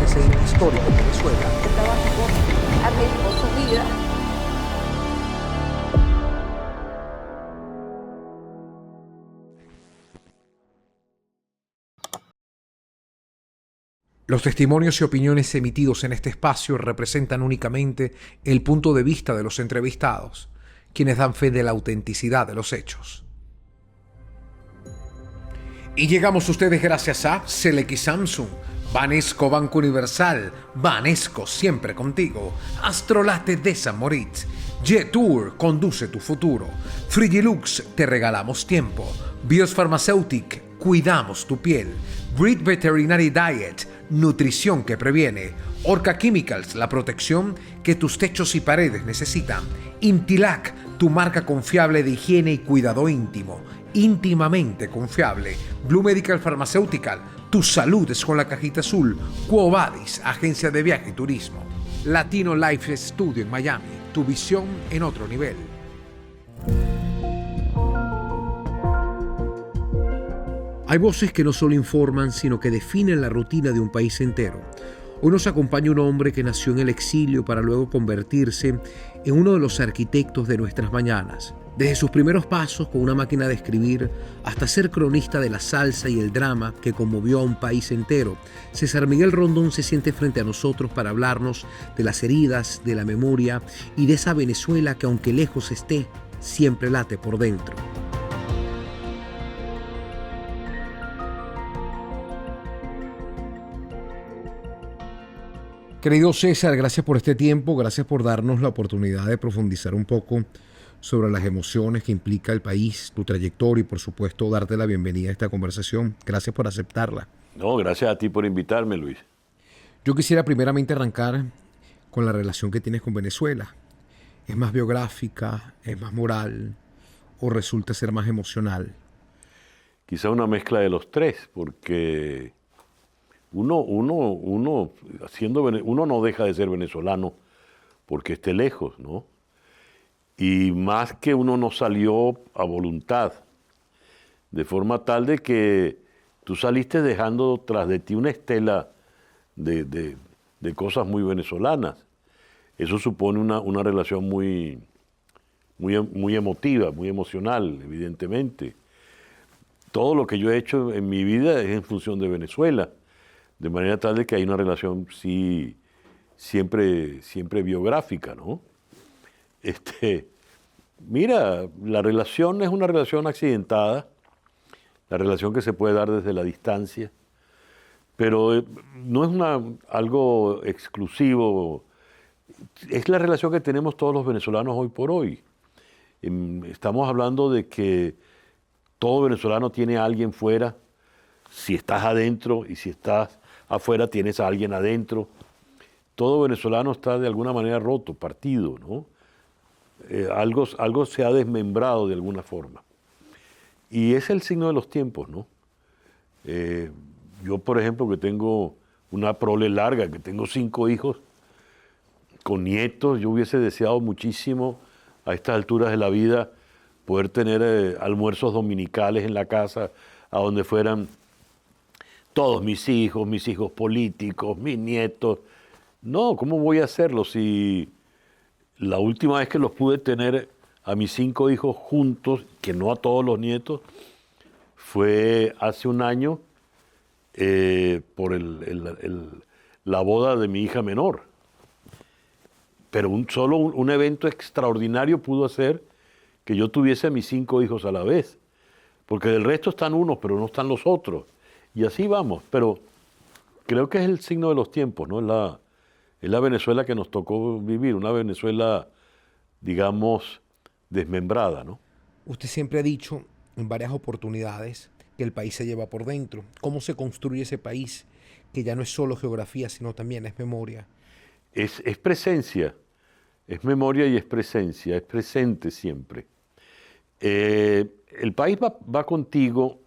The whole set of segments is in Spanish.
ese histórico Venezuela. Trabajo arriesgó su vida. Los testimonios y opiniones emitidos en este espacio representan únicamente el punto de vista de los entrevistados, quienes dan fe de la autenticidad de los hechos. Y llegamos a ustedes gracias a Selex Samsung, Banesco Banco Universal, Banesco siempre contigo, Astrolate de San Moritz, Jetour, conduce tu futuro, Frigilux, te regalamos tiempo, Bios Pharmaceutic, cuidamos tu piel, Breed Veterinary Diet, nutrición que previene, Orca Chemicals, la protección que tus techos y paredes necesitan, Intilac, tu marca confiable de higiene y cuidado íntimo, íntimamente confiable, Blue Medical Pharmaceutical, tu salud es con la cajita azul, Quo Vadis, agencia de viaje y turismo, Latino Life Studio en Miami, tu visión en otro nivel. Hay voces que no solo informan, sino que definen la rutina de un país entero. Hoy nos acompaña un hombre que nació en el exilio para luego convertirse en uno de los arquitectos de nuestras mañanas. Desde sus primeros pasos con una máquina de escribir hasta ser cronista de la salsa y el drama que conmovió a un país entero, César Miguel Rondón se siente frente a nosotros para hablarnos de las heridas, de la memoria y de esa Venezuela que, aunque lejos esté, siempre late por dentro. Querido César, gracias por este tiempo, gracias por darnos la oportunidad de profundizar un poco sobre las emociones que implica el país, tu trayectoria y por supuesto darte la bienvenida a esta conversación. Gracias por aceptarla. No, gracias a ti por invitarme, Luis. Yo quisiera primeramente arrancar con la relación que tienes con Venezuela. ¿Es más biográfica, es más moral o resulta ser más emocional? Quizá una mezcla de los tres, porque uno no deja de ser venezolano porque esté lejos, ¿no? Y más que uno no salió a voluntad, de forma tal de que tú saliste dejando tras de ti una estela de cosas muy venezolanas. Eso supone una relación muy emotiva, muy emocional, evidentemente. Todo lo que yo he hecho en mi vida es en función de Venezuela, de manera tal de que hay una relación, sí, siempre biográfica, ¿no? Mira, la relación es una relación accidentada, la relación que se puede dar desde la distancia, pero no es algo exclusivo, es la relación que tenemos todos los venezolanos hoy por hoy. Estamos hablando de que todo venezolano tiene a alguien fuera, si estás adentro y si estás afuera tienes a alguien adentro. Todo venezolano está de alguna manera roto, partido, ¿no? Algo se ha desmembrado de alguna forma. Y es el signo de los tiempos, ¿no? Yo, por ejemplo, que tengo una prole larga, que tengo 5 hijos con nietos, yo hubiese deseado muchísimo a estas alturas de la vida poder tener almuerzos dominicales en la casa, a donde fueran todos mis hijos políticos, mis nietos. No, ¿cómo voy a hacerlo si la última vez que los pude tener a mis 5 hijos juntos, que no a todos los nietos, fue hace un año por la boda de mi hija menor? Pero solo un evento extraordinario pudo hacer que yo tuviese a mis 5 hijos a la vez, porque del resto están unos, pero no están los otros. Y así vamos, pero creo que es el signo de los tiempos, ¿no? Es la Venezuela que nos tocó vivir, una Venezuela, digamos, desmembrada, ¿no? Usted siempre ha dicho en varias oportunidades que el país se lleva por dentro. ¿Cómo se construye ese país que ya no es solo geografía, sino también es memoria? Es presencia, es memoria y es presencia, es presente siempre. El país va contigo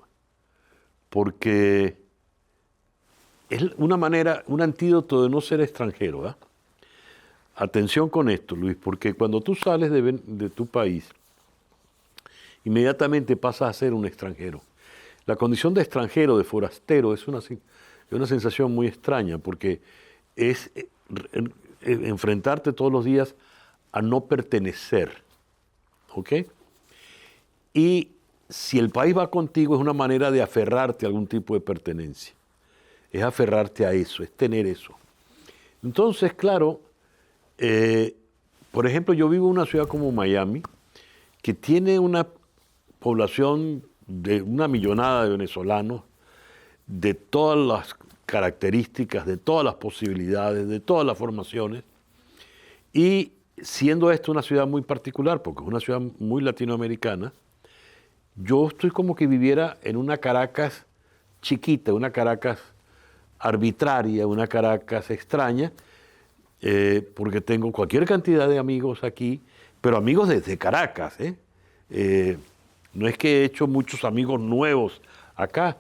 porque es una manera, un antídoto de no ser extranjero, ¿eh? Atención con esto, Luis, porque cuando tú sales de tu país, inmediatamente pasas a ser un extranjero. La condición de extranjero, de forastero, es una sensación muy extraña, porque es enfrentarte todos los días a no pertenecer, ¿ok? Y si el país va contigo es una manera de aferrarte a algún tipo de pertenencia, es aferrarte a eso, es tener eso. Entonces, claro, por ejemplo, yo vivo en una ciudad como Miami, que tiene una población de 1 millonada de venezolanos, de todas las características, de todas las posibilidades, de todas las formaciones, y siendo esta una ciudad muy particular, porque es una ciudad muy latinoamericana, yo estoy como que viviera en una Caracas chiquita, una Caracas arbitraria, una Caracas extraña, porque tengo cualquier cantidad de amigos aquí, pero amigos desde Caracas, no es que he hecho muchos amigos nuevos acá,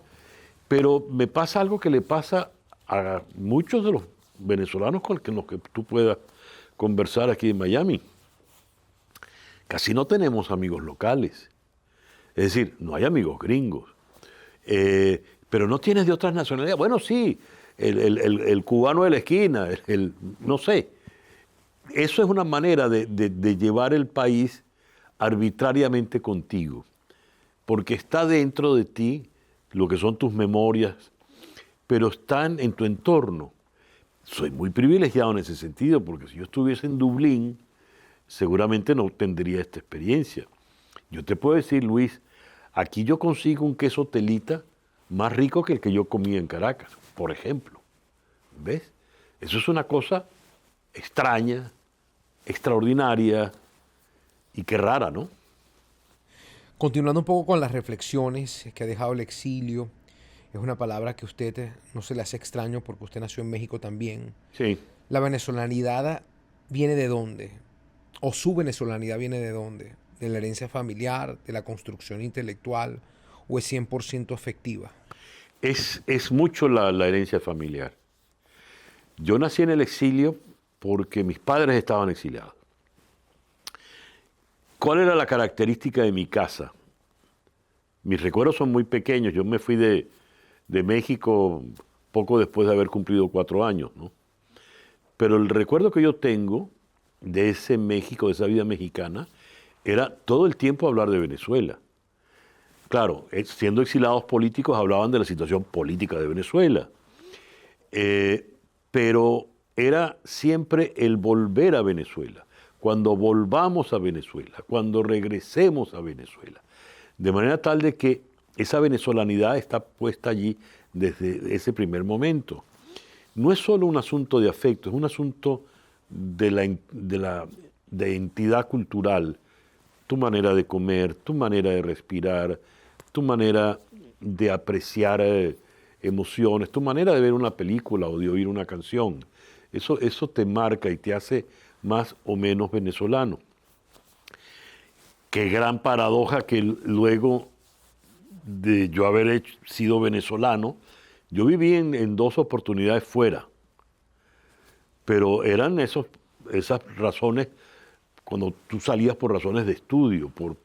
pero me pasa algo que le pasa a muchos de los venezolanos con los que tú puedas conversar aquí en Miami. Casi no tenemos amigos locales. Es decir, no hay amigos gringos. Pero no tienes de otras nacionalidades. Bueno, sí, el cubano de la esquina, no sé. Eso es una manera de llevar el país arbitrariamente contigo, porque está dentro de ti lo que son tus memorias, pero están en tu entorno. Soy muy privilegiado en ese sentido, porque si yo estuviese en Dublín, seguramente no tendría esta experiencia. Yo te puedo decir, Luis, aquí yo consigo un queso telita más rico que el que yo comía en Caracas, por ejemplo. ¿Ves? Eso es una cosa extraña, extraordinaria y qué rara, ¿no? Continuando un poco con las reflexiones que ha dejado el exilio, es una palabra que a usted no se le hace extraño porque usted nació en México también. Sí. ¿La venezolanidad viene de dónde? ¿O su venezolanidad viene de dónde? ¿De la herencia familiar, de la construcción intelectual o es 100% afectiva? Es mucho la herencia familiar. Yo nací en el exilio porque mis padres estaban exiliados. ¿Cuál era la característica de mi casa? Mis recuerdos son muy pequeños. Yo me fui de México poco después de haber cumplido 4 años, ¿no? Pero el recuerdo que yo tengo de ese México, de esa vida mexicana, era todo el tiempo hablar de Venezuela. Claro, siendo exiliados políticos hablaban de la situación política de Venezuela. Pero era siempre el volver a Venezuela. Cuando volvamos a Venezuela, cuando regresemos a Venezuela. De manera tal de que esa venezolanidad está puesta allí desde ese primer momento. No es solo un asunto de afecto, es un asunto de identidad cultural. Tu manera de comer, tu manera de respirar, tu manera de apreciar emociones, tu manera de ver una película o de oír una canción. Eso te marca y te hace más o menos venezolano. Qué gran paradoja que luego de yo haber sido venezolano, yo viví en 2 oportunidades fuera, pero eran esas razones cuando tú salías por razones de estudio, por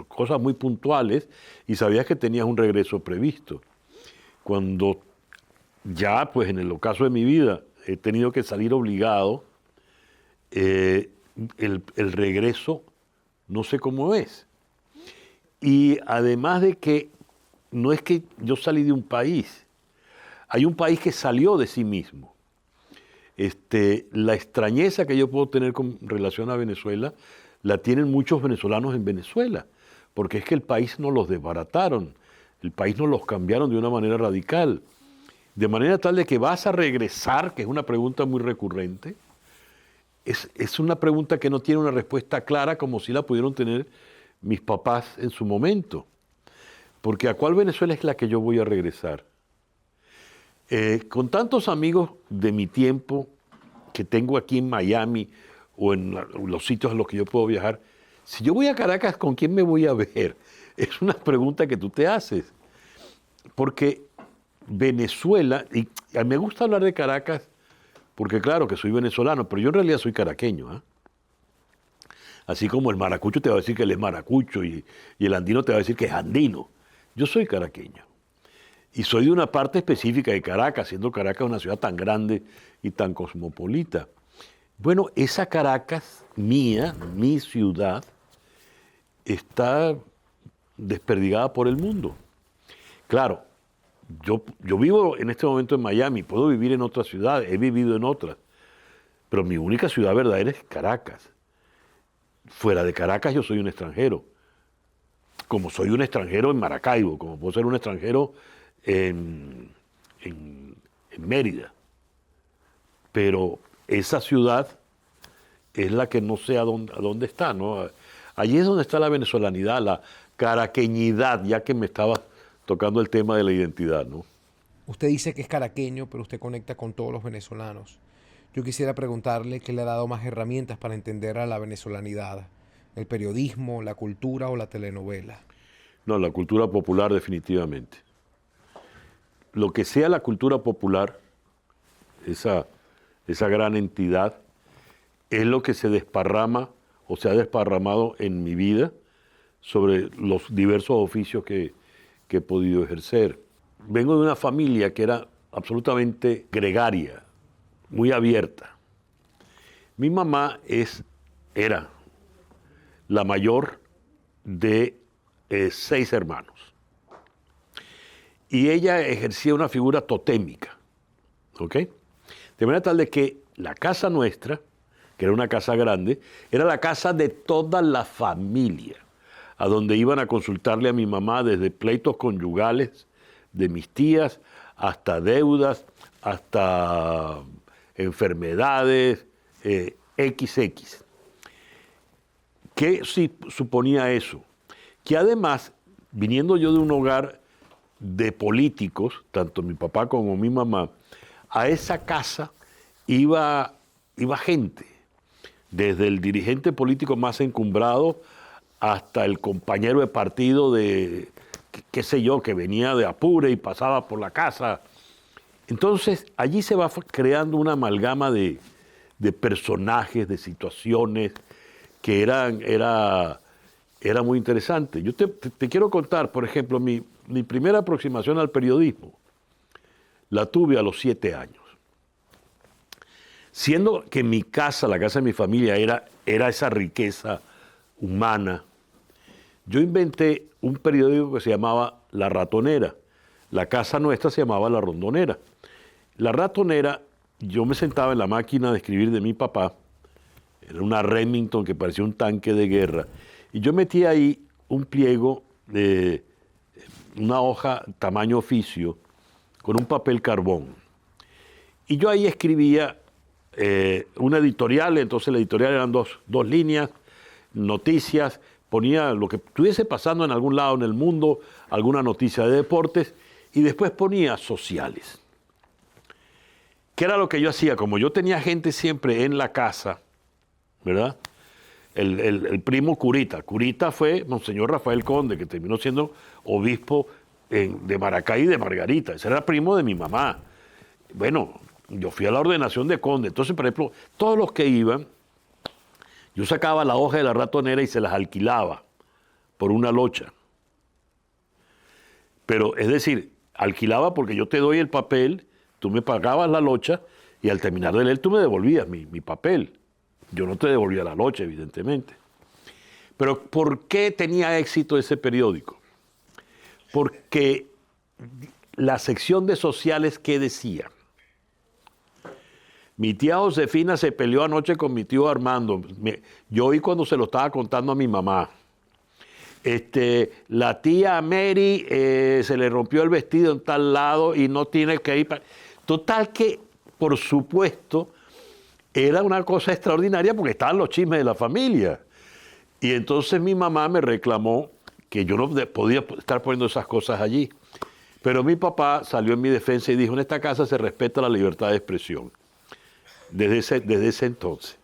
cosas muy puntuales y sabías que tenías un regreso previsto. Cuando ya, pues en el ocaso de mi vida, he tenido que salir obligado, el regreso no sé cómo es. Y además de que no es que yo salí de un país, hay un país que salió de sí mismo. La extrañeza que yo puedo tener con relación a Venezuela la tienen muchos venezolanos en Venezuela, porque es que el país no los desbarataron, el país no los cambiaron de una manera radical, de manera tal de que vas a regresar, que es una pregunta muy recurrente. Es una pregunta que no tiene una respuesta clara como si la pudieron tener mis papás en su momento. Porque ¿a cuál Venezuela es la que yo voy a regresar? Con tantos amigos de mi tiempo que tengo aquí en Miami o en los sitios a los que yo puedo viajar, si yo voy a Caracas, ¿con quién me voy a ver? Es una pregunta que tú te haces. Porque Venezuela, y me gusta hablar de Caracas, porque claro que soy venezolano, pero yo en realidad soy caraqueño. Así como el maracucho te va a decir que él es maracucho y el andino te va a decir que es andino. Yo soy caraqueño. Y soy de una parte específica de Caracas, siendo Caracas una ciudad tan grande y tan cosmopolita. Bueno, esa Caracas mía, mi ciudad, está desperdigada por el mundo. Claro, yo vivo en este momento en Miami, puedo vivir en otras ciudades, he vivido en otras, pero mi única ciudad verdadera es Caracas. Fuera de Caracas yo soy un extranjero, como soy un extranjero en Maracaibo, como puedo ser un extranjero en Mérida. Pero esa ciudad es la que no sé a dónde está, ¿no? Allí es donde está la venezolanidad, la caraqueñidad, ya que me estaba tocando el tema de la identidad, ¿no? Usted dice que es caraqueño, pero usted conecta con todos los venezolanos. Yo quisiera preguntarle qué le ha dado más herramientas para entender a la venezolanidad, el periodismo, la cultura o la telenovela. No, la cultura popular definitivamente. Lo que sea la cultura popular, esa gran entidad, es lo que se desparrama o se ha desparramado en mi vida sobre los diversos oficios que he podido ejercer. Vengo de una familia que era absolutamente gregaria, muy abierta. Mi mamá era la mayor de 6 hermanos. Y ella ejercía una figura totémica, ¿ok? De manera tal de que la casa nuestra, que era una casa grande, era la casa de toda la familia, a donde iban a consultarle a mi mamá desde pleitos conyugales de mis tías, hasta deudas, hasta enfermedades, XX. ¿Qué suponía eso? Que además, viniendo yo de un hogar de políticos, tanto mi papá como mi mamá, a esa casa iba gente, desde el dirigente político más encumbrado hasta el compañero de partido de, qué sé yo, que venía de Apure y pasaba por la casa. Entonces, allí se va creando una amalgama de personajes, de situaciones que era muy interesante. Yo te quiero contar, por ejemplo, mi primera aproximación al periodismo la tuve a los 7 años. Siendo que mi casa, la casa de mi familia, era esa riqueza humana, yo inventé un periódico que se llamaba La Ratonera. La casa nuestra se llamaba La Rondonera. La Ratonera, yo me sentaba en la máquina de escribir de mi papá, era una Remington que parecía un tanque de guerra, y yo metía ahí un pliego de una hoja tamaño oficio con un papel carbón. Y yo ahí escribía una editorial, entonces la editorial eran dos líneas, noticias, ponía lo que estuviese pasando en algún lado en el mundo, alguna noticia de deportes, y después ponía sociales. ¿Qué era lo que yo hacía? Como yo tenía gente siempre en la casa, ¿verdad? El primo Curita. Curita fue Monseñor Rafael Conde, que terminó siendo obispo de Maracay y de Margarita. Ese era primo de mi mamá. Bueno, yo fui a la ordenación de Conde. Entonces, por ejemplo, todos los que iban, yo sacaba la hoja de La Ratonera y se las alquilaba por una locha. Pero, es decir, alquilaba porque yo te doy el papel, tú me pagabas la locha y al terminar de leer tú me devolvías mi papel. Yo no te devolvía la locha, evidentemente. Pero ¿por qué tenía éxito ese periódico? Porque la sección de sociales, ¿qué decía? Mi tía Josefina se peleó anoche con mi tío Armando. Yo oí cuando se lo estaba contando a mi mamá. La tía Mary se le rompió el vestido en tal lado y no tiene que ir. Total que, por supuesto, era una cosa extraordinaria porque estaban los chismes de la familia. Y entonces mi mamá me reclamó que yo no podía estar poniendo esas cosas allí. Pero mi papá salió en mi defensa y dijo, en esta casa se respeta la libertad de expresión. Desde ese entonces.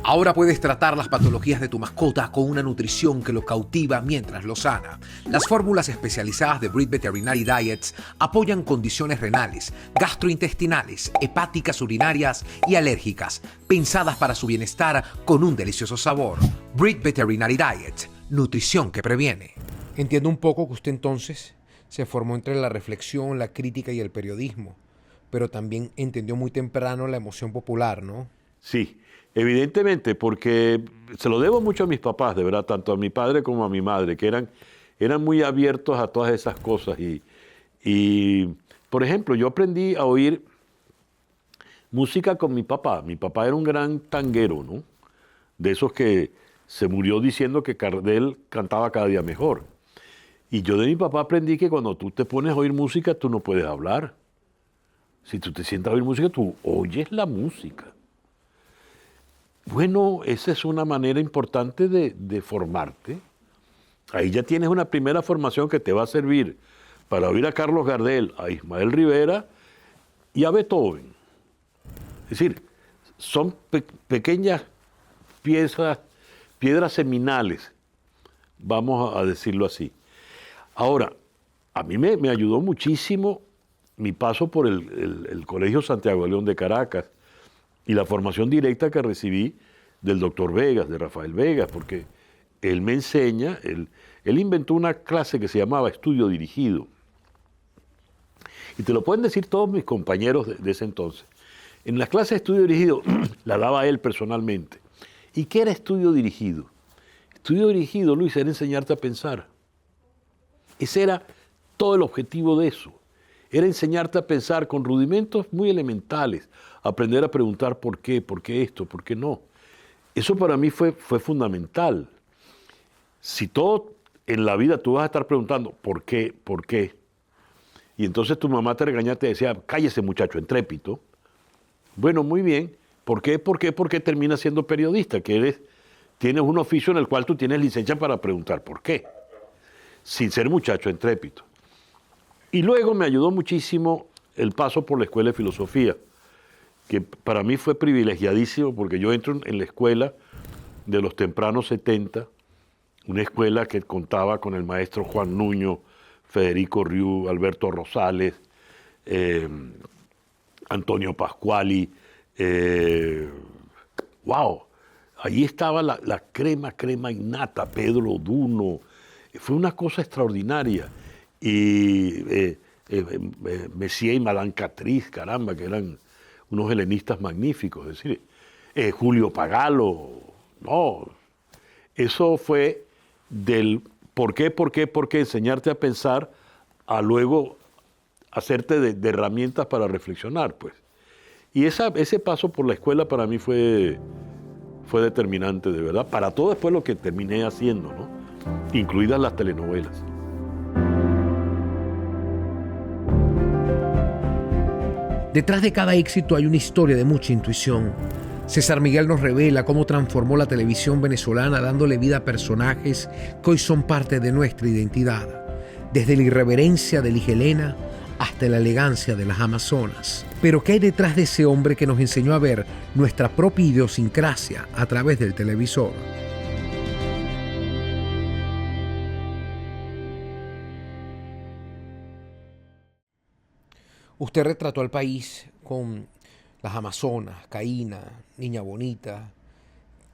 Ahora puedes tratar las patologías de tu mascota con una nutrición que lo cautiva mientras lo sana. Las fórmulas especializadas de Breed Veterinary Diets apoyan condiciones renales, gastrointestinales, hepáticas, urinarias y alérgicas, pensadas para su bienestar con un delicioso sabor. Breed Veterinary Diet, nutrición que previene. Entiendo un poco que usted entonces Se formó entre la reflexión, la crítica y el periodismo, pero también entendió muy temprano la emoción popular, ¿no? Sí, evidentemente, porque se lo debo mucho a mis papás, de verdad, tanto a mi padre como a mi madre, que eran muy abiertos a todas esas cosas. Y, por ejemplo, yo aprendí a oír música con mi papá. Mi papá era un gran tanguero, ¿no? De esos que se murió diciendo que Gardel cantaba cada día mejor. Y yo de mi papá aprendí que cuando tú te pones a oír música, tú no puedes hablar. Si tú te sientas a oír música, tú oyes la música. Bueno, esa es una manera importante de formarte. Ahí ya tienes una primera formación que te va a servir para oír a Carlos Gardel, a Ismael Rivera y a Beethoven. Es decir, son pequeñas piedras seminales, vamos a decirlo así. Ahora, a mí me ayudó muchísimo mi paso por el Colegio Santiago de León de Caracas y la formación directa que recibí del doctor Vegas, de Rafael Vegas, porque él me enseña, él inventó una clase que se llamaba estudio dirigido. Y te lo pueden decir todos mis compañeros de ese entonces. En la clase de estudio dirigido la daba él personalmente. ¿Y qué era estudio dirigido? Estudio dirigido, Luis, era enseñarte a pensar. Ese era todo el objetivo de eso. Era enseñarte a pensar con rudimentos muy elementales, aprender a preguntar por qué esto, por qué no. Eso para mí fue fundamental. Si todo en la vida tú vas a estar preguntando por qué, y entonces tu mamá te regañaba, te decía, cállese muchacho, entrépito. Bueno, muy bien. ¿Por qué? Porque terminas siendo periodista, tienes un oficio en el cual tú tienes licencia para preguntar por qué, sin ser muchacho entrépito. Y luego me ayudó muchísimo el paso por la Escuela de Filosofía, que para mí fue privilegiadísimo porque yo entro en la escuela de los tempranos 70, una escuela que contaba con el maestro Juan Nuño, Federico Riu, Alberto Rosales, Antonio Pascuali. ¡Wow! Allí estaba la crema innata, Pedro Duno. Fue una cosa extraordinaria. Y Messier y Madame Catrice, caramba, que eran unos helenistas magníficos. Es decir, Julio Pagalo. No, eso fue del por qué, enseñarte a pensar, a luego hacerte de herramientas para reflexionar, pues. Y ese paso por la escuela para mí fue determinante, de verdad, para todo después lo que terminé haciendo, ¿no? Incluidas las telenovelas. Detrás de cada éxito hay una historia de mucha intuición. César Miguel nos revela cómo transformó la televisión venezolana dándole vida a personajes que hoy son parte de nuestra identidad, desde la irreverencia de Ligia Elena hasta la elegancia de las Amazonas. Pero ¿qué hay detrás de ese hombre que nos enseñó a ver nuestra propia idiosincrasia a través del televisor? Usted retrató al país con las Amazonas, Caína, Niña Bonita.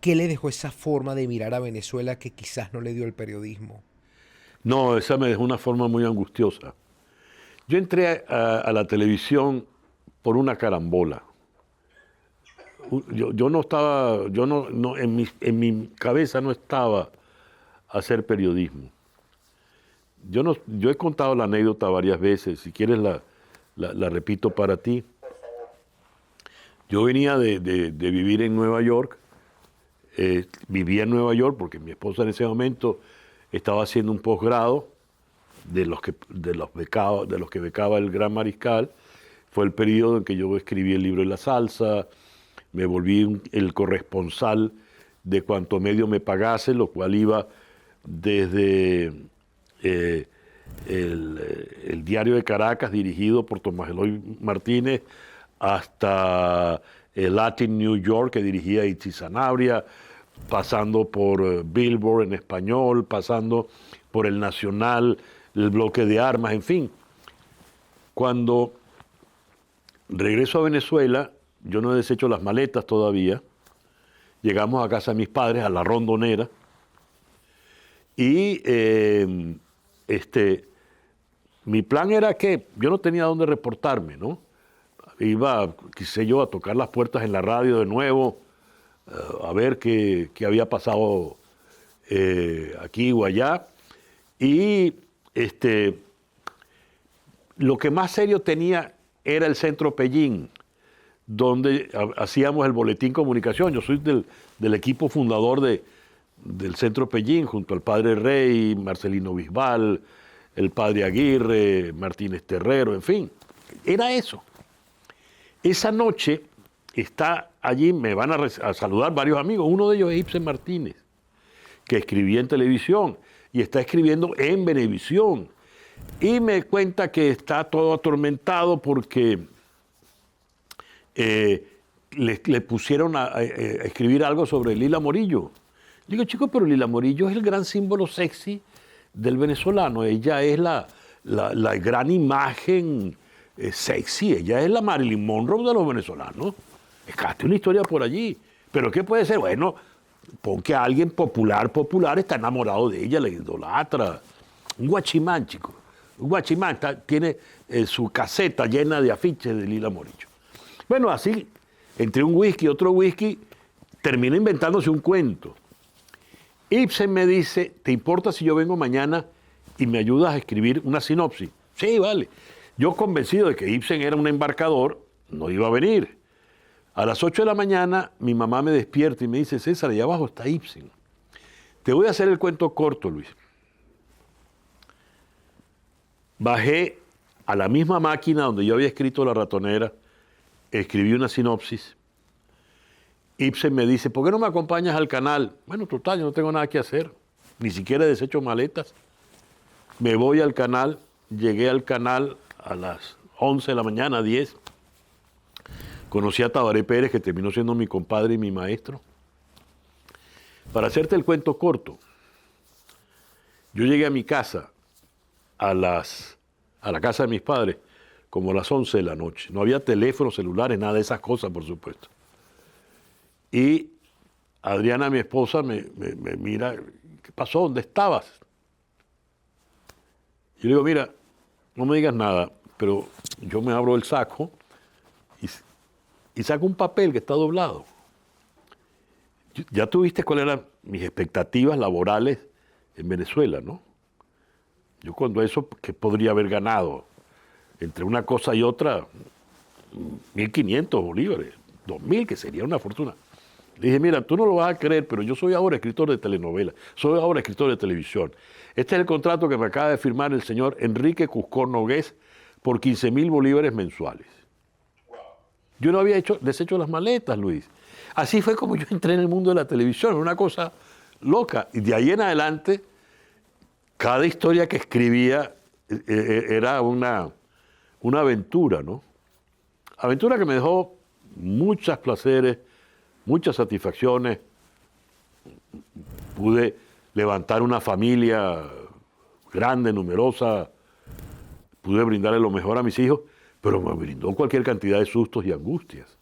¿Qué le dejó esa forma de mirar a Venezuela que quizás no le dio el periodismo? No, esa me dejó una forma muy angustiosa. Yo entré a la televisión por una carambola. Yo no estaba, en mi cabeza no estaba hacer periodismo. Yo he contado la anécdota varias veces, si quieres la repito para ti. Yo venía de vivir en Nueva York, vivía en Nueva York porque mi esposa en ese momento estaba haciendo un posgrado de los que becaba el Gran Mariscal. Fue el periodo en que yo escribí el libro de la salsa, me volví el corresponsal de cuanto medio me pagase, lo cual iba desde el Diario de Caracas, dirigido por Tomás Eloy Martínez, hasta el Latin New York, que dirigía Itzi Sanabria, pasando por Billboard en español, pasando por el Nacional, el Bloque de Armas, en fin. Cuando regreso a Venezuela, yo no he deshecho las maletas todavía, llegamos a casa de mis padres, a La Rondonera, y mi plan era que yo no tenía dónde reportarme, ¿no? Iba, qué sé yo, a tocar las puertas en la radio de nuevo, a ver qué había pasado aquí o allá. Y lo que más serio tenía era el Centro Pellín, donde hacíamos el Boletín Comunicación. Yo soy del equipo fundador del Centro Pellín, junto al padre Rey, Marcelino Bisbal, el padre Aguirre, Martínez Terrero, en fin. Era eso. Esa noche está allí, me van a saludar varios amigos. Uno de ellos es Ibsen Martínez, que escribía en televisión y está escribiendo en Venevisión. Y me cuenta que está todo atormentado porque le pusieron a escribir algo sobre Lila Morillo. Le digo, chico, pero Lila Morillo es el gran símbolo sexy del venezolano. Ella es la gran imagen sexy. Ella es la Marilyn Monroe de los venezolanos. Escaste una historia por allí. ¿Pero qué puede ser? Bueno, pon que alguien popular está enamorado de ella, la idolatra. Un guachimán, chico. Un guachimán tiene su caseta llena de afiches de Lila Morillo. Bueno, así, entre un whisky y otro whisky, termina inventándose un cuento. Ibsen me dice, ¿te importa si yo vengo mañana y me ayudas a escribir una sinopsis? Sí, vale. Yo convencido de que Ibsen era un embarcador, no iba a venir. A las 8 de la mañana mi mamá me despierta y me dice, César, allá abajo está Ibsen. Te voy a hacer el cuento corto, Luis. Bajé a la misma máquina donde yo había escrito La ratonera, escribí una sinopsis. Ibsen me dice, ¿por qué no me acompañas al canal? Bueno, total, yo no tengo nada que hacer, ni siquiera he deshecho maletas. Me voy al canal, llegué al canal a las 11 de la mañana, 10. Conocí a Tabaré Pérez, que terminó siendo mi compadre y mi maestro. Para hacerte el cuento corto, yo llegué a mi casa a la casa de mis padres como a las 11 de la noche. No había teléfonos, celulares, nada de esas cosas, por supuesto. Y Adriana, mi esposa, me mira, ¿qué pasó? ¿Dónde estabas? Yo le digo, mira, no me digas nada, pero yo me abro el saco y saco un papel que está doblado. Ya tú viste cuáles eran mis expectativas laborales en Venezuela, ¿no? Yo cuando eso, ¿qué podría haber ganado? Entre una cosa y otra, 1.500 bolívares, 2.000, que sería una fortuna. Le dije, mira, tú no lo vas a creer, pero yo soy ahora escritor de telenovela, soy ahora escritor de televisión. Este es el contrato que me acaba de firmar el señor Enrique Cuscón Nogués por 15.000 bolívares mensuales. Yo no había deshecho las maletas, Luis. Así fue como yo entré en el mundo de la televisión, una cosa loca. Y de ahí en adelante, cada historia que escribía era una aventura, ¿no? Aventura que me dejó muchos placeres, muchas satisfacciones. Pude levantar una familia grande, numerosa, pude brindarle lo mejor a mis hijos, pero me brindó cualquier cantidad de sustos y angustias.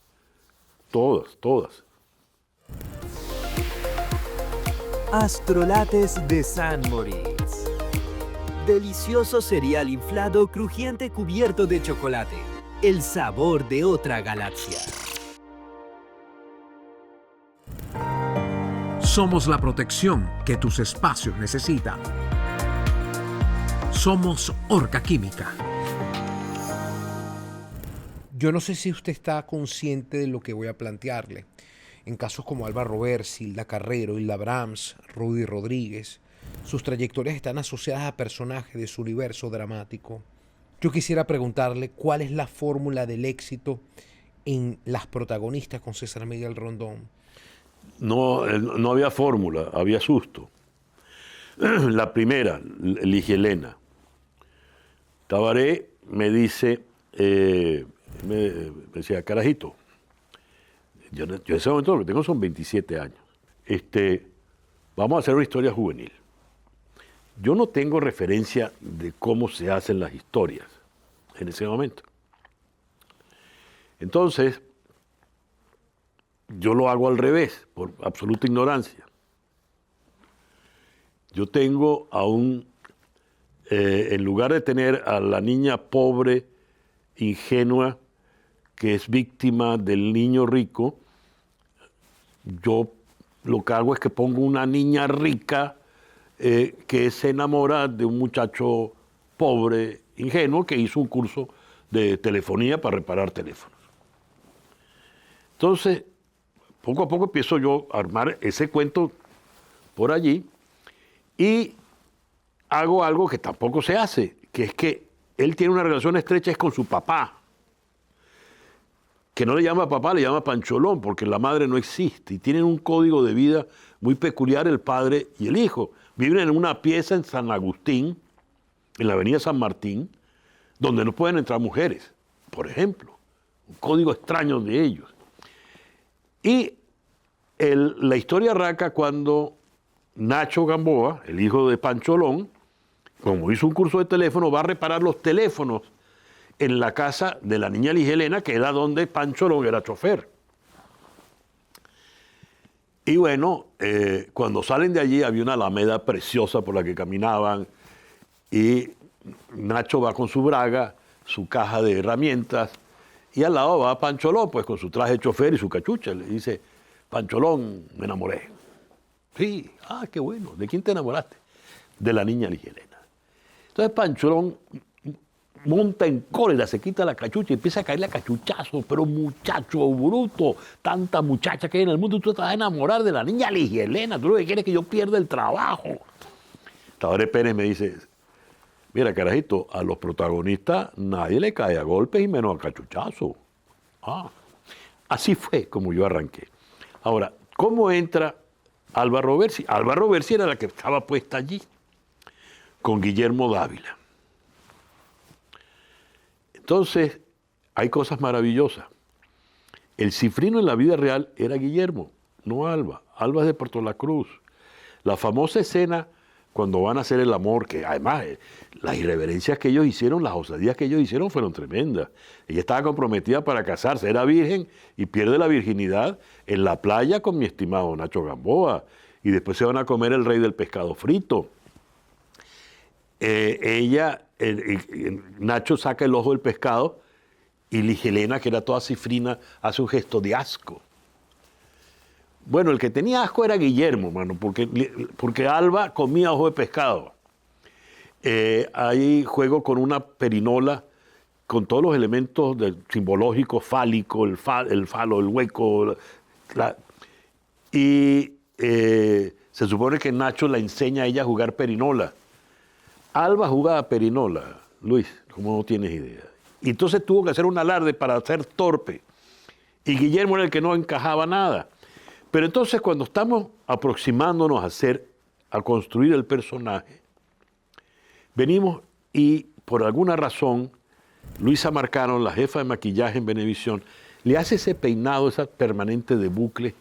Todas, todas. Astrolates de San Moritz. Delicioso cereal inflado, crujiente cubierto de chocolate. El sabor de otra galaxia. Somos la protección que tus espacios necesitan. Somos Orca Química. Yo no sé si usted está consciente de lo que voy a plantearle. En casos como Alba Roberts, Hilda Carrero, Hilda Brahms, Rudy Rodríguez, sus trayectorias están asociadas a personajes de su universo dramático. Yo quisiera preguntarle cuál es la fórmula del éxito en las protagonistas con César Miguel Rondón. No había fórmula, había susto. La primera, Ligia Elena. Tabaré me dice, me decía, carajito, yo en ese momento lo que tengo son 27 años. Vamos a hacer una historia juvenil. Yo no tengo referencia de cómo se hacen las historias en ese momento. Entonces, yo lo hago al revés, por absoluta ignorancia. Yo tengo a un en lugar de tener a la niña pobre, ingenua, que es víctima del niño rico, yo lo que hago es que pongo una niña rica que se enamora de un muchacho pobre, ingenuo, que hizo un curso de telefonía para reparar teléfonos. Entonces, poco a poco empiezo yo a armar ese cuento por allí y hago algo que tampoco se hace, que es que él tiene una relación estrecha con su papá, que no le llama papá, le llama Pancholón, porque la madre no existe, y tienen un código de vida muy peculiar el padre y el hijo. Viven en una pieza en San Agustín, en la avenida San Martín, donde no pueden entrar mujeres, por ejemplo. Un código extraño de ellos. Y la historia arranca cuando Nacho Gamboa, el hijo de Pancholón, como hizo un curso de teléfono, va a reparar los teléfonos en la casa de la niña Ligia Elena, que era donde Pancholón era chofer. Y bueno, cuando salen de allí había una alameda preciosa por la que caminaban y Nacho va con su braga, su caja de herramientas, y al lado va Pancholón, pues con su traje de chofer y su cachucha. Le dice, Pancholón, me enamoré. Sí, qué bueno. ¿De quién te enamoraste? De la niña Ligia Elena. Entonces Pancholón monta en cólera, se quita la cachucha y empieza a caerle a cachuchazo, pero muchacho bruto, tanta muchacha que hay en el mundo, tú te vas a enamorar de la niña Ligia Elena, tú lo que quieres es que yo pierda el trabajo. Tabaré Pérez me dice, mira carajito, a los protagonistas nadie le cae a golpes y menos a cachuchazo. Así fue como yo arranqué. Ahora, ¿cómo entra Alba Roversi? Alba Roversi era la que estaba puesta allí, con Guillermo Dávila. Entonces, hay cosas maravillosas. El cifrino en la vida real era Guillermo, no Alba. Alba es de Puerto La Cruz. La famosa escena cuando van a hacer el amor, que además las irreverencias que ellos hicieron, las osadías que ellos hicieron fueron tremendas. Ella estaba comprometida para casarse, era virgen y pierde la virginidad en la playa con mi estimado Nacho Gamboa. Y después se van a comer el rey del pescado frito. Nacho saca el ojo del pescado y Ligia Elena, que era toda cifrina, hace un gesto de asco. Bueno, el que tenía asco era Guillermo, mano, porque Alba comía ojo de pescado. Ahí juego con una perinola con todos los elementos simbológicos, fálico, el falo, el hueco. Se supone que Nacho la enseña a ella a jugar perinola. Alba jugaba perinola, Luis, como no tienes idea. Y entonces tuvo que hacer un alarde para ser torpe. Y Guillermo era el que no encajaba nada. Pero entonces cuando estamos aproximándonos a construir el personaje, venimos y por alguna razón, Luisa Marcano, la jefa de maquillaje en Venevisión, le hace ese peinado, esa permanente de bucle,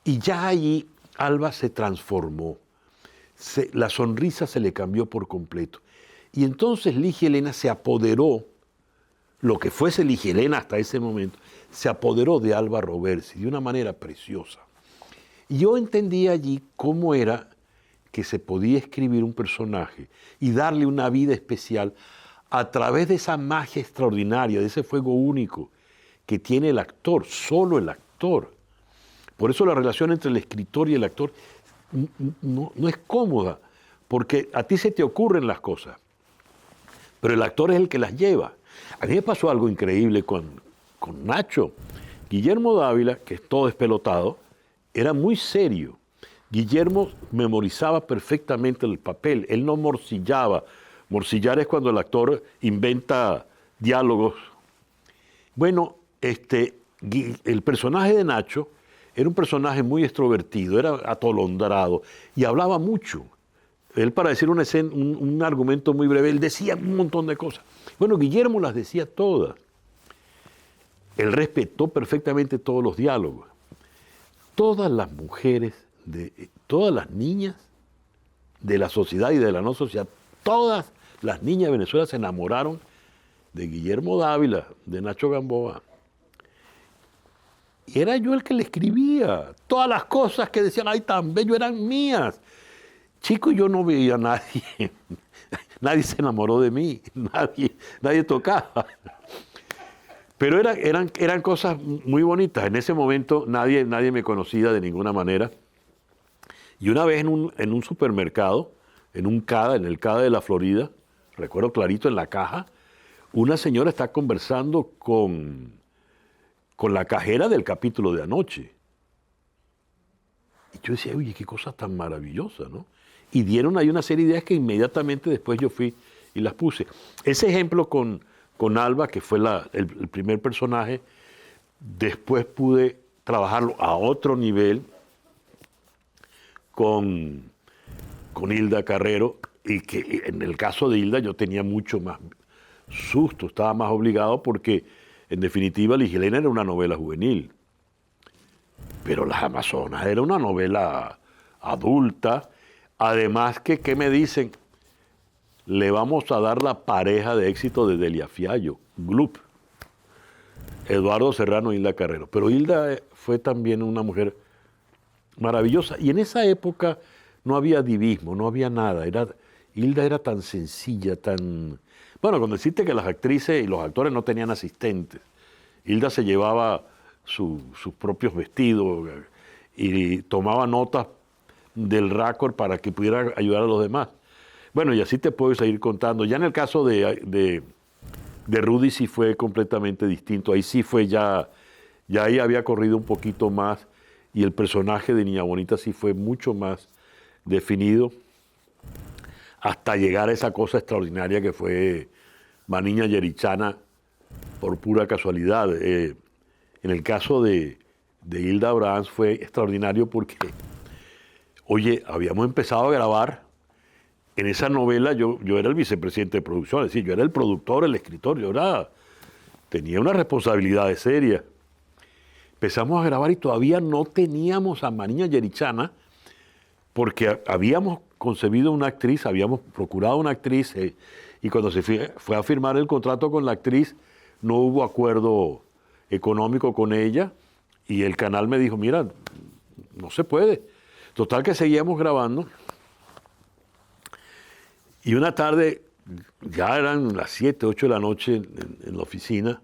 y ya allí Alba se transformó. La sonrisa se le cambió por completo. Y entonces Ligia Elena se apoderó, lo que fuese Ligia Elena hasta ese momento, se apoderó de Alba Roversi de una manera preciosa. Y yo entendí allí cómo era que se podía escribir un personaje y darle una vida especial a través de esa magia extraordinaria, de ese fuego único que tiene el actor, solo el actor. Por eso la relación entre el escritor y el actor no es cómoda, porque a ti se te ocurren las cosas, pero el actor es el que las lleva. A mí me pasó algo increíble con Nacho. Guillermo Dávila, que es todo despelotado, era muy serio. Guillermo memorizaba perfectamente el papel, él no morcillaba. Morcillar es cuando el actor inventa diálogos. Bueno, el personaje de Nacho era un personaje muy extrovertido, era atolondrado y hablaba mucho. Él, para decir un argumento muy breve, él decía un montón de cosas. Bueno, Guillermo las decía todas. Él respetó perfectamente todos los diálogos. Todas las mujeres, todas las niñas de la sociedad y de la no sociedad, todas las niñas de Venezuela se enamoraron de Guillermo Dávila, de Nacho Gamboa. Y era yo el que le escribía. Todas las cosas que decían, ay, tan bello, eran mías. Chico, yo no veía a nadie. Nadie se enamoró de mí, nadie tocaba. Pero eran cosas muy bonitas. En ese momento nadie me conocía de ninguna manera. Y una vez en un supermercado, en el CADA de la Florida, recuerdo clarito en la caja, una señora está conversando con la cajera del capítulo de anoche. Y yo decía, oye, qué cosa tan maravillosa, ¿no? Y dieron ahí una serie de ideas que inmediatamente después yo fui y las puse. Ese ejemplo con Alba, que fue el primer personaje, después pude trabajarlo a otro nivel con Hilda Carrero, y que en el caso de Hilda yo tenía mucho más susto, estaba más obligado porque en definitiva Ligia Elena era una novela juvenil, pero Las Amazonas era una novela adulta. Además ¿qué me dicen? Le vamos a dar la pareja de éxito de Delia Fiallo, Gloop, Eduardo Serrano y Hilda Carrero. Pero Hilda fue también una mujer maravillosa. Y en esa época no había divismo, no había nada. Hilda era tan sencilla, tan... Bueno, cuando deciste que las actrices y los actores no tenían asistentes, Hilda se llevaba sus propios vestidos y tomaba notas del récord para que pudiera ayudar a los demás. Bueno, y así te puedo seguir contando. Ya en el caso de Rudy sí fue completamente distinto. Ahí sí fue ya ahí había corrido un poquito más y el personaje de Niña Bonita sí fue mucho más definido hasta llegar a esa cosa extraordinaria que fue Maniña Yerichana por pura casualidad. En el caso de Hilda Abrahams fue extraordinario porque, oye, habíamos empezado a grabar. En esa novela yo era el vicepresidente de producción, es decir, yo era el productor, el escritor, tenía una responsabilidad seria. Empezamos a grabar y todavía no teníamos a Maniña Yerichana porque habíamos concebido una actriz, habíamos procurado una actriz y cuando se fue a firmar el contrato con la actriz no hubo acuerdo económico con ella y el canal me dijo, mira, no se puede. Total que seguíamos grabando. Y una tarde, ya eran las 7, 8 de la noche en la oficina,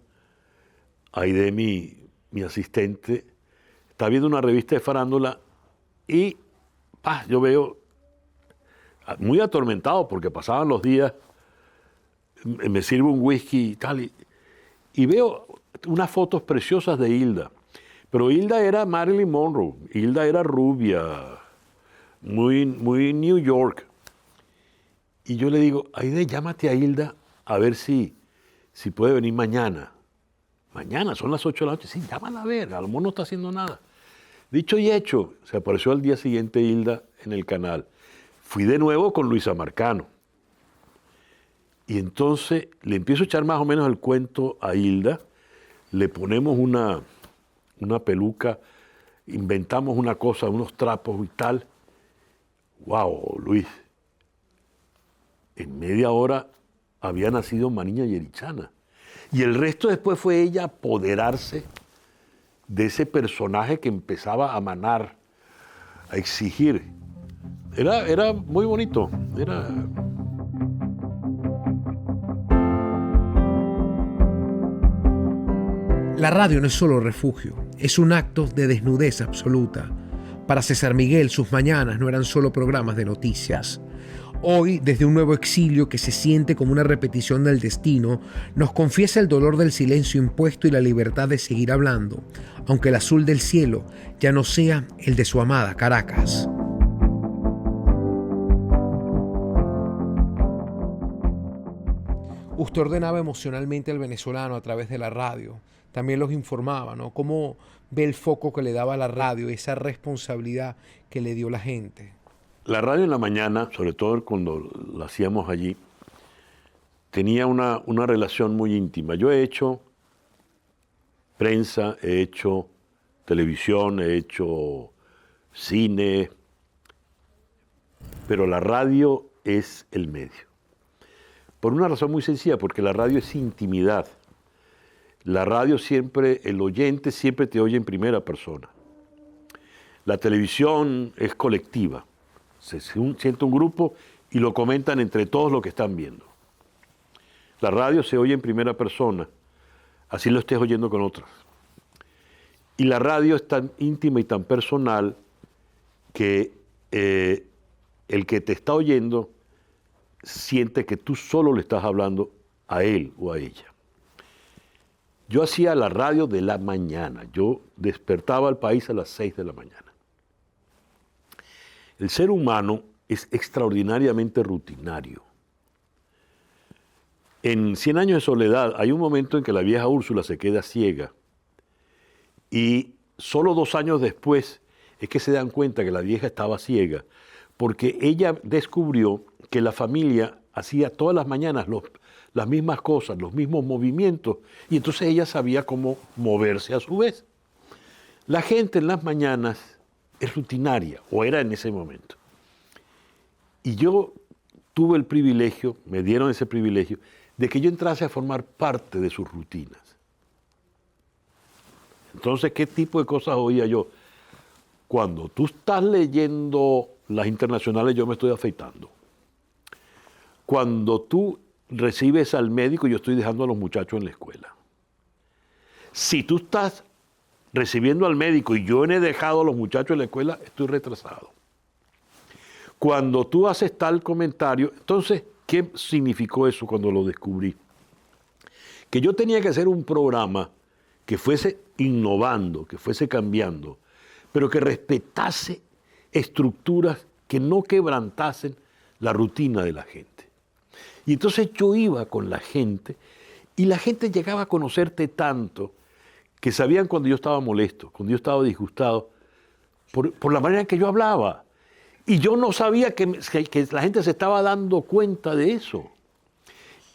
Aide, mi asistente, está viendo una revista de farándula y yo veo, muy atormentado porque pasaban los días, me sirve un whisky y tal, y veo unas fotos preciosas de Hilda. Pero Hilda era Marilyn Monroe, Hilda era rubia, muy New York. Y yo le digo, Aide, llámate a Hilda a ver si puede venir mañana. Mañana, son las 8 de la noche. Sí, llámala a ver, a lo mejor no está haciendo nada. Dicho y hecho, se apareció al día siguiente Hilda en el canal. Fui de nuevo con Luisa Marcano. Y entonces le empiezo a echar más o menos el cuento a Hilda. Le ponemos una peluca, inventamos una cosa, unos trapos y tal. ¡Wow, Luis! En media hora había nacido Maniña Yerichana. Y el resto después fue ella apoderarse de ese personaje que empezaba a manar, a exigir. Era muy bonito. La radio no es solo refugio, es un acto de desnudez absoluta. Para César Miguel, sus mañanas no eran solo programas de noticias. Hoy, desde un nuevo exilio que se siente como una repetición del destino, nos confiesa el dolor del silencio impuesto y la libertad de seguir hablando, aunque el azul del cielo ya no sea el de su amada Caracas. Usted ordenaba emocionalmente al venezolano a través de la radio. También los informaba, ¿no? ¿Cómo ve el foco que le daba la radio, esa responsabilidad que le dio la gente? La radio en la mañana, sobre todo cuando la hacíamos allí, tenía una relación muy íntima. Yo he hecho prensa, he hecho televisión, he hecho cine, pero la radio es el medio. Por una razón muy sencilla, porque la radio es intimidad. La radio siempre, el oyente siempre te oye en primera persona. La televisión es colectiva. Se sienta un grupo y lo comentan entre todos los que están viendo. La radio se oye en primera persona, así lo estés oyendo con otras. Y la radio es tan íntima y tan personal que el que te está oyendo siente que tú solo le estás hablando a él o a ella. Yo hacía la radio de la mañana. Yo despertaba al país a las 6 de la mañana. El ser humano es extraordinariamente rutinario. En 100 años de soledad hay un momento en que la vieja Úrsula se queda ciega y solo 2 años después es que se dan cuenta que la vieja estaba ciega porque ella descubrió que la familia hacía todas las mañanas las mismas cosas, los mismos movimientos, y entonces ella sabía cómo moverse a su vez. La gente en las mañanas es rutinaria, o era en ese momento. Y yo tuve el privilegio, me dieron ese privilegio, de que yo entrase a formar parte de sus rutinas. Entonces, ¿qué tipo de cosas oía yo? Cuando tú estás leyendo las internacionales, yo me estoy afeitando. Cuando tú recibes al médico, yo estoy dejando a los muchachos en la escuela. Si tú estás recibiendo al médico y yo no he dejado a los muchachos en la escuela, estoy retrasado. Cuando tú haces tal comentario, entonces, ¿qué significó eso cuando lo descubrí? Que yo tenía que hacer un programa que fuese innovando, que fuese cambiando, pero que respetase estructuras que no quebrantasen la rutina de la gente. Y entonces yo iba con la gente y la gente llegaba a conocerte tanto que sabían cuando yo estaba molesto, cuando yo estaba disgustado, por la manera en que yo hablaba. Y yo no sabía que la gente se estaba dando cuenta de eso.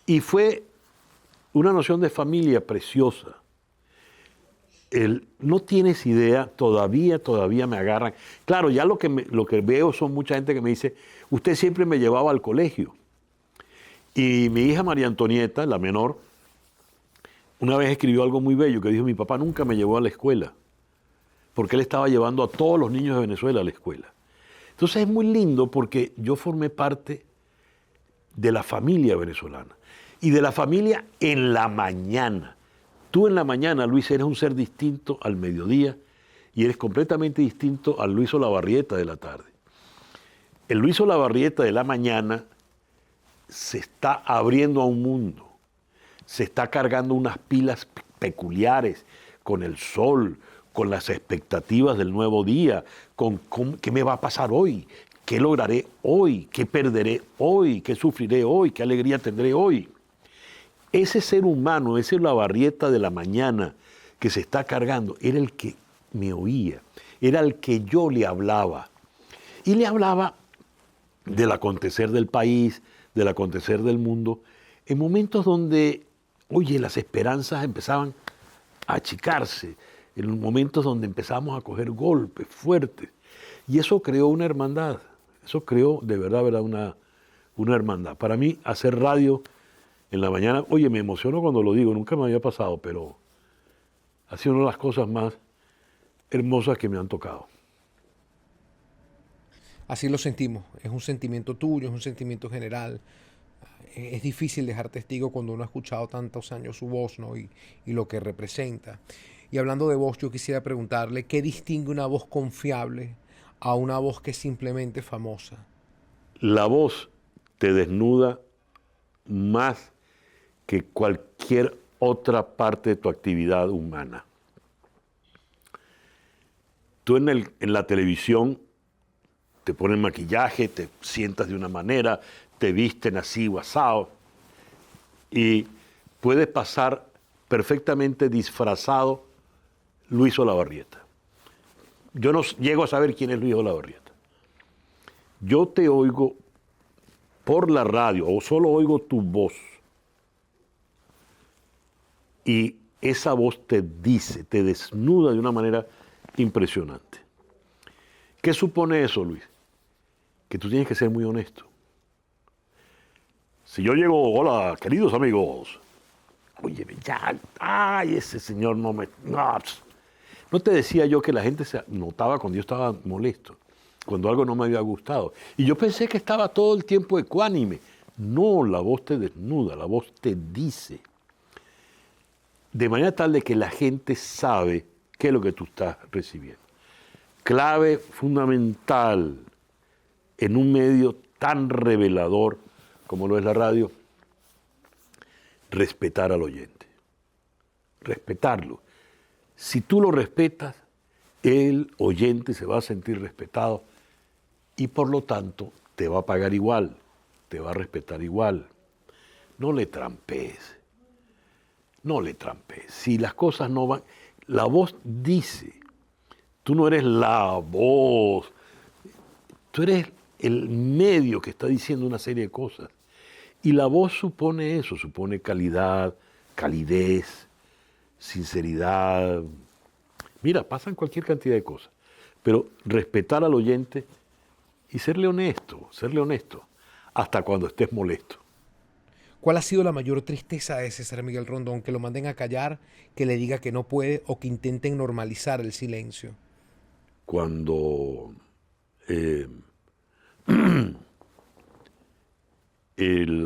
Y fue una noción de familia preciosa. No tienes idea, todavía me agarran. Claro, ya lo que veo son mucha gente que me dice, usted siempre me llevaba al colegio. Y mi hija María Antonieta, la menor, una vez escribió algo muy bello que dijo, mi papá nunca me llevó a la escuela, porque él estaba llevando a todos los niños de Venezuela a la escuela. Entonces es muy lindo porque yo formé parte de la familia venezolana y de la familia en la mañana. Tú en la mañana, Luis, eres un ser distinto al mediodía y eres completamente distinto al Luis Olavarrieta de la tarde. El Luis Olavarrieta de la mañana se está abriendo a un mundo, se está cargando unas pilas peculiares con el sol, con las expectativas del nuevo día, con qué me va a pasar hoy, qué lograré hoy, qué perderé hoy, qué sufriré hoy, qué alegría tendré hoy. Ese ser humano, ese Olavarrieta de la mañana que se está cargando, era el que me oía, era el que yo le hablaba. Y le hablaba del acontecer del país, del acontecer del mundo, en momentos donde, oye, las esperanzas empezaban a achicarse, en momentos donde empezamos a coger golpes fuertes. Y eso creó una hermandad, eso creó de verdad una hermandad. Para mí, hacer radio en la mañana, oye, me emociono cuando lo digo, nunca me había pasado, pero ha sido una de las cosas más hermosas que me han tocado. Así lo sentimos, es un sentimiento tuyo, es un sentimiento general. Es difícil dejar testigo cuando uno ha escuchado tantos años su voz, ¿no? y lo que representa. Y hablando de voz, yo quisiera preguntarle, ¿qué distingue una voz confiable a una voz que es simplemente famosa? La voz te desnuda más que cualquier otra parte de tu actividad humana. Tú en la televisión te ponen maquillaje, te sientas de una manera, te visten así, guasao, y puedes pasar perfectamente disfrazado Luis Olavarrieta. Yo no llego a saber quién es Luis Olavarrieta. Yo te oigo por la radio o solo oigo tu voz. Y esa voz te dice, te desnuda de una manera impresionante. ¿Qué supone eso, Luis? Que tú tienes que ser muy honesto. Si yo llego, hola, queridos amigos, oye, ya, ay, ese señor no te decía yo que la gente se notaba cuando yo estaba molesto. cuando algo no me había gustado. Y yo pensé que estaba todo el tiempo ecuánime. No, la voz te desnuda, la voz te dice. De manera tal de que la gente sabe qué es lo que tú estás recibiendo. Clave fundamental en un medio tan revelador como lo es la radio, respetar al oyente. Respetarlo. Si tú lo respetas, el oyente se va a sentir respetado y por lo tanto te va a pagar igual, te va a respetar igual. No le trampees, no le trampees. Si las cosas no van, la voz dice, tú no eres la voz, tú eres el medio que está diciendo una serie de cosas. Y la voz supone eso, supone calidad, calidez, sinceridad. Mira, pasan cualquier cantidad de cosas. Pero respetar al oyente y serle honesto, hasta cuando estés molesto. ¿Cuál ha sido la mayor tristeza de César Miguel Rondón? Que lo manden a callar, que le diga que no puede o que intenten normalizar el silencio. Cuando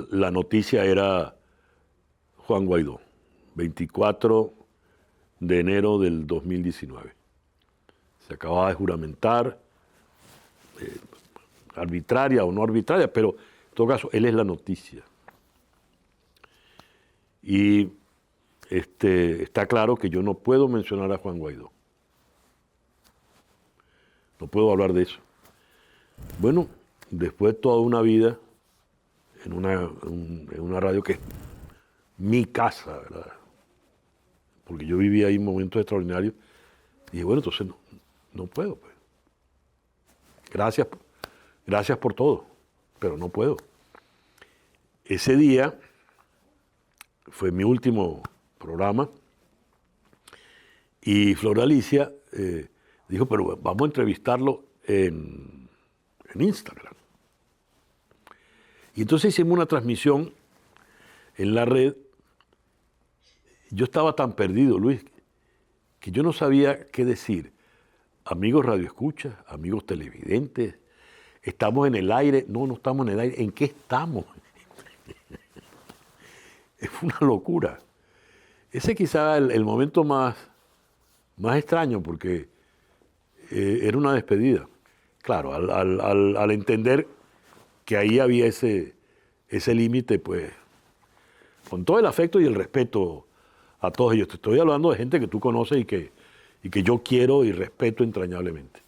la noticia era Juan Guaidó, 24 de enero del 2019. Se acababa de juramentar, arbitraria o no arbitraria, pero en todo caso, él es la noticia. Y está claro que yo no puedo mencionar a Juan Guaidó. No puedo hablar de eso. Bueno, después de toda una vida en una radio que es mi casa, ¿verdad? Porque yo viví ahí momentos extraordinarios. Y dije, bueno, entonces no puedo. Pues. Gracias por todo, pero no puedo. Ese día fue mi último programa y Flor Alicia dijo, pero vamos a entrevistarlo en Instagram. Y entonces hicimos una transmisión en la red. Yo estaba tan perdido, Luis, que yo no sabía qué decir. Amigos radioescuchas, amigos televidentes, ¿estamos en el aire? No estamos en el aire. ¿En qué estamos? Es una locura. Ese quizá el momento más extraño, porque era una despedida. Claro, al entender que ahí había ese límite, pues, con todo el afecto y el respeto a todos ellos. Te estoy hablando de gente que tú conoces y que yo quiero y respeto entrañablemente.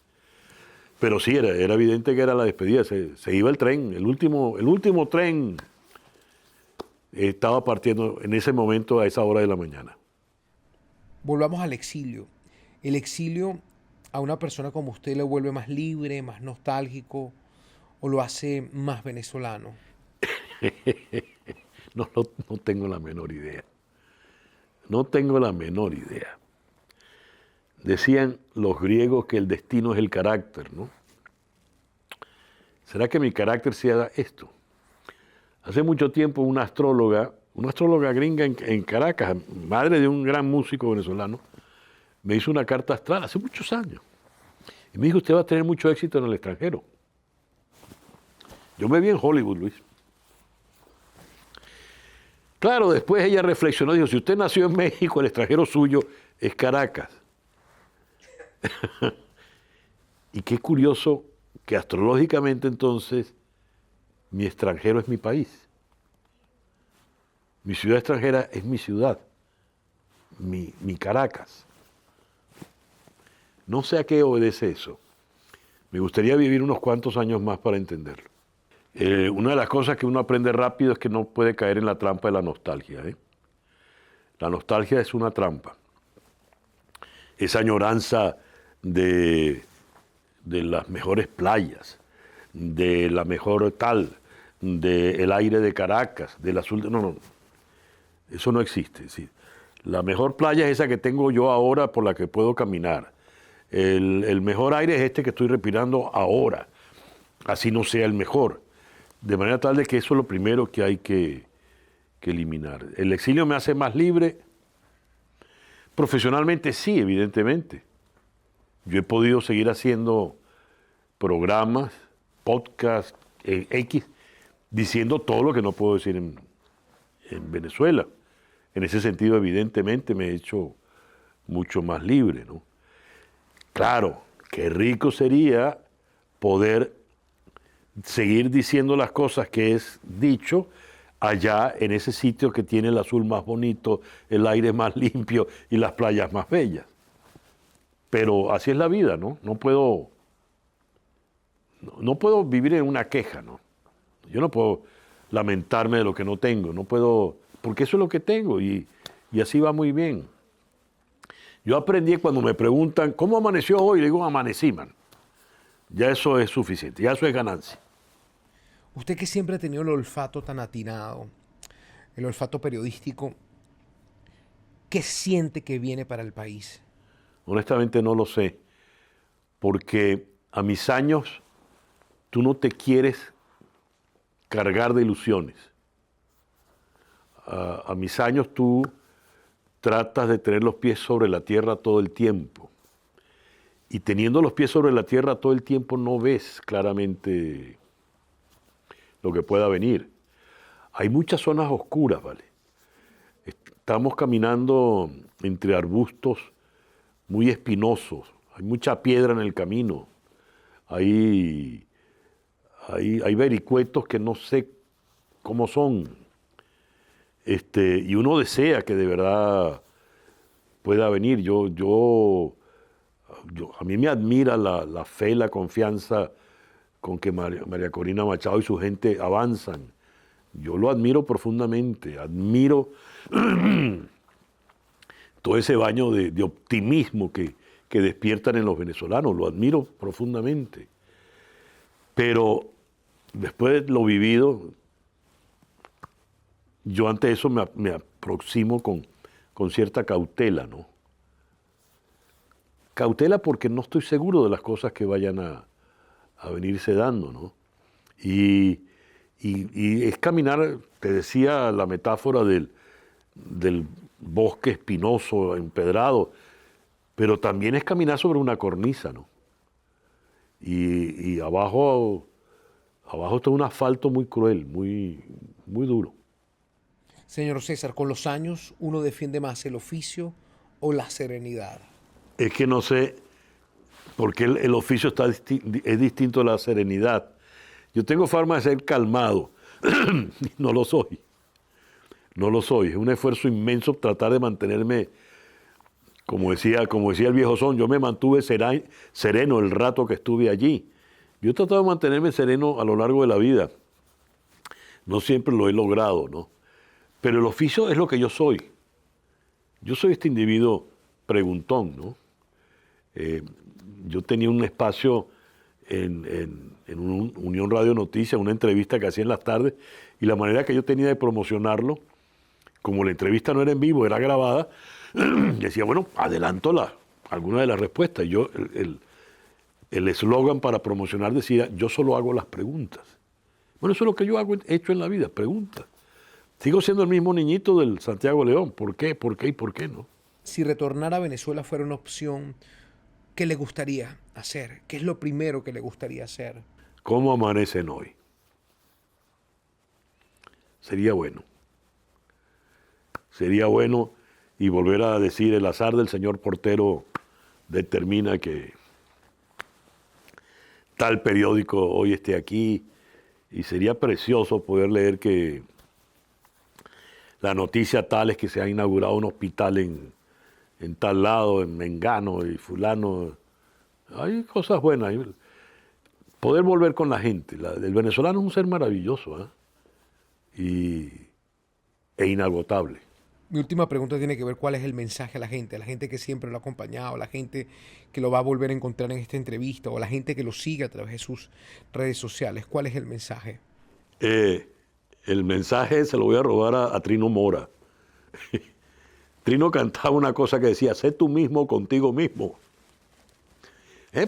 Pero sí, era evidente que era la despedida. Se iba el tren, el último tren estaba partiendo en ese momento a esa hora de la mañana. Volvamos al exilio. El exilio a una persona como usted le vuelve más libre, más nostálgico, o lo hace más venezolano. No tengo la menor idea. No tengo la menor idea. Decían los griegos que el destino es el carácter, ¿no? ¿Será que mi carácter sea esto? Hace mucho tiempo una astróloga gringa en Caracas, madre de un gran músico venezolano, me hizo una carta astral hace muchos años. Y me dijo, usted va a tener mucho éxito en el extranjero. Yo me vi en Hollywood, Luis. Claro, después ella reflexionó y dijo, si usted nació en México, el extranjero suyo es Caracas. Y qué curioso que astrológicamente entonces mi extranjero es mi país. Mi ciudad extranjera es mi ciudad, mi Caracas. No sé a qué obedece eso. Me gustaría vivir unos cuantos años más para entenderlo. Una de las cosas que uno aprende rápido es que no puede caer en la trampa de la nostalgia. La nostalgia es una trampa. Esa añoranza de las mejores playas, de la mejor tal, del aire de Caracas, del azul. No. Eso no existe. ¿Sí? La mejor playa es esa que tengo yo ahora por la que puedo caminar. El mejor aire es este que estoy respirando ahora. Así no sea el mejor. De manera tal de que eso es lo primero que hay que eliminar. ¿El exilio me hace más libre? Profesionalmente sí, evidentemente. Yo he podido seguir haciendo programas, podcasts, X, diciendo todo lo que no puedo decir en Venezuela. En ese sentido, evidentemente, me he hecho mucho más libre, ¿no? Claro, qué rico sería poder seguir diciendo las cosas que es dicho allá en ese sitio que tiene el azul más bonito, el aire más limpio y las playas más bellas. Pero así es la vida, ¿no? No puedo vivir en una queja, ¿no? Yo no puedo lamentarme de lo que no tengo, no puedo, porque eso es lo que tengo y así va muy bien. Yo aprendí cuando me preguntan, ¿cómo amaneció hoy? Le digo, amanecí, man. Ya eso es suficiente, ya eso es ganancia. Usted que siempre ha tenido el olfato tan atinado, el olfato periodístico, ¿qué siente que viene para el país? Honestamente no lo sé, porque a mis años tú no te quieres cargar de ilusiones. A mis años tú tratas de tener los pies sobre la tierra todo el tiempo. Y teniendo los pies sobre la tierra todo el tiempo no ves claramente lo que pueda venir. Hay muchas zonas oscuras, ¿vale? Estamos caminando entre arbustos muy espinosos. Hay mucha piedra en el camino. Hay vericuetos que no sé cómo son. Y uno desea que de verdad pueda venir. A mí me admira la fe y la confianza con que María Corina Machado y su gente avanzan. Yo lo admiro profundamente, admiro todo ese baño de optimismo que despiertan en los venezolanos, lo admiro profundamente. Pero después de lo vivido, yo ante eso me aproximo con cierta cautela, ¿no? Cautela porque no estoy seguro de las cosas que vayan a venirse dando, ¿no? Y es caminar, te decía la metáfora del bosque espinoso, empedrado, pero también es caminar sobre una cornisa, ¿no? Y abajo está un asfalto muy cruel, muy, muy duro. Señor César, con los años uno defiende más el oficio o la serenidad. Es que no sé, porque el oficio es distinto a la serenidad. Yo tengo fama de ser calmado, no lo soy. No lo soy. Es un esfuerzo inmenso tratar de mantenerme, como decía el viejo son, yo me mantuve sereno el rato que estuve allí. Yo he tratado de mantenerme sereno a lo largo de la vida. No siempre lo he logrado, ¿no? Pero el oficio es lo que yo soy. Yo soy este individuo preguntón, ¿no? Yo tenía un espacio en Unión Radio Noticias, una entrevista que hacía en las tardes, y la manera que yo tenía de promocionarlo, como la entrevista no era en vivo, era grabada, decía, bueno, adelanto alguna de las respuestas. Yo, el eslogan para promocionar decía, yo solo hago las preguntas. Bueno, eso es lo que yo he hecho en la vida, preguntas. Sigo siendo el mismo niñito del Santiago León. ¿Por qué? ¿Por qué? ¿Y por qué no? Si retornar a Venezuela fuera una opción, ¿qué le gustaría hacer? ¿Qué es lo primero que le gustaría hacer? ¿Cómo amanecen hoy? Sería bueno. Sería bueno, y volver a decir, el azar del señor portero determina que tal periódico hoy esté aquí, y sería precioso poder leer que la noticia tal es que se ha inaugurado un hospital en tal lado, en Mengano y fulano. Hay cosas buenas. Poder volver con la gente. El venezolano es un ser maravilloso, e inagotable. Mi última pregunta tiene que ver cuál es el mensaje a la gente que siempre lo ha acompañado, la gente que lo va a volver a encontrar en esta entrevista o la gente que lo sigue a través de sus redes sociales. ¿Cuál es el mensaje? El mensaje se lo voy a robar a Trino Mora. Trino cantaba una cosa que decía, sé tú mismo contigo mismo.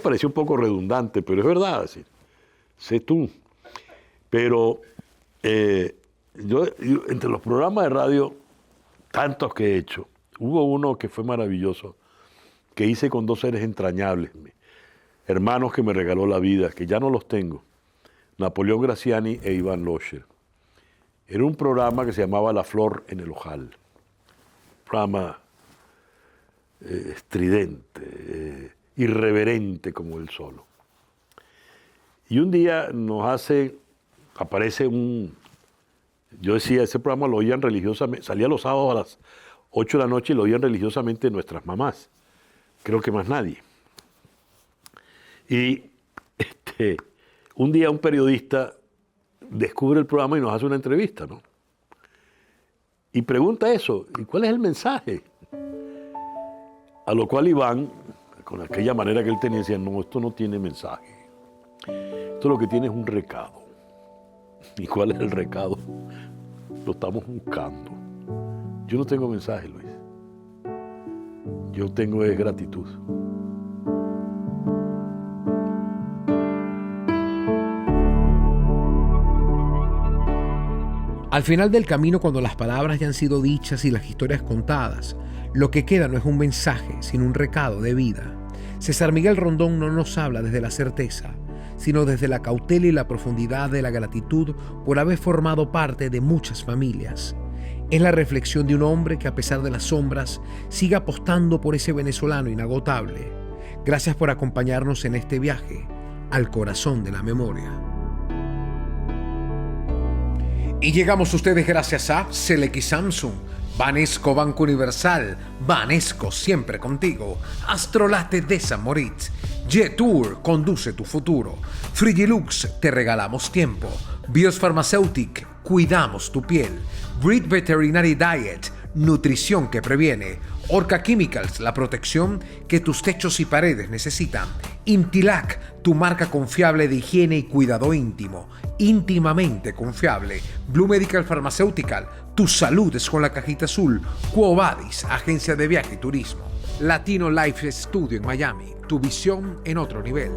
Parecía un poco redundante, pero es verdad, así. Sé tú. Pero yo, entre los programas de radio, tantos que he hecho, hubo uno que fue maravilloso, que hice con dos seres entrañables. hermanos que me regaló la vida, que ya no los tengo, Napoleón Graciani e Iván Locher. Era un programa que se llamaba La Flor en el Ojal. Un programa estridente, irreverente como él solo. Y un día aparece yo decía, ese programa lo oían religiosamente, salía los sábados a las 8 de la noche y lo oían religiosamente nuestras mamás. Creo que más nadie. Y un día un periodista descubre el programa y nos hace una entrevista, ¿no? Y pregunta eso, ¿y cuál es el mensaje? A lo cual Iván, con aquella manera que él tenía, decía, no, esto no tiene mensaje. Esto lo que tiene es un recado. ¿Y cuál es el recado? Lo estamos buscando. Yo no tengo mensaje, Luis. Yo tengo es gratitud. Al final del camino, cuando las palabras ya han sido dichas y las historias contadas, lo que queda no es un mensaje, sino un recado de vida. César Miguel Rondón no nos habla desde la certeza, sino desde la cautela y la profundidad de la gratitud por haber formado parte de muchas familias. Es la reflexión de un hombre que, a pesar de las sombras, sigue apostando por ese venezolano inagotable. Gracias por acompañarnos en este viaje al corazón de la memoria. Y llegamos a ustedes gracias a Selex Samsung, Banesco Banco Universal, Banesco siempre contigo, Astrolate de San Moritz, Jetour conduce tu futuro, Frigilux te regalamos tiempo, Bios Pharmaceutic cuidamos tu piel, Breed Veterinary Diet nutrición que previene, Orca Chemicals la protección que tus techos y paredes necesitan, Intilac tu marca confiable de higiene y cuidado íntimo, íntimamente confiable, Blue Medical Pharmaceutical tu salud es con la cajita azul, Quo Vadis agencia de viaje y turismo, Latino Life Studio en Miami tu visión en otro nivel.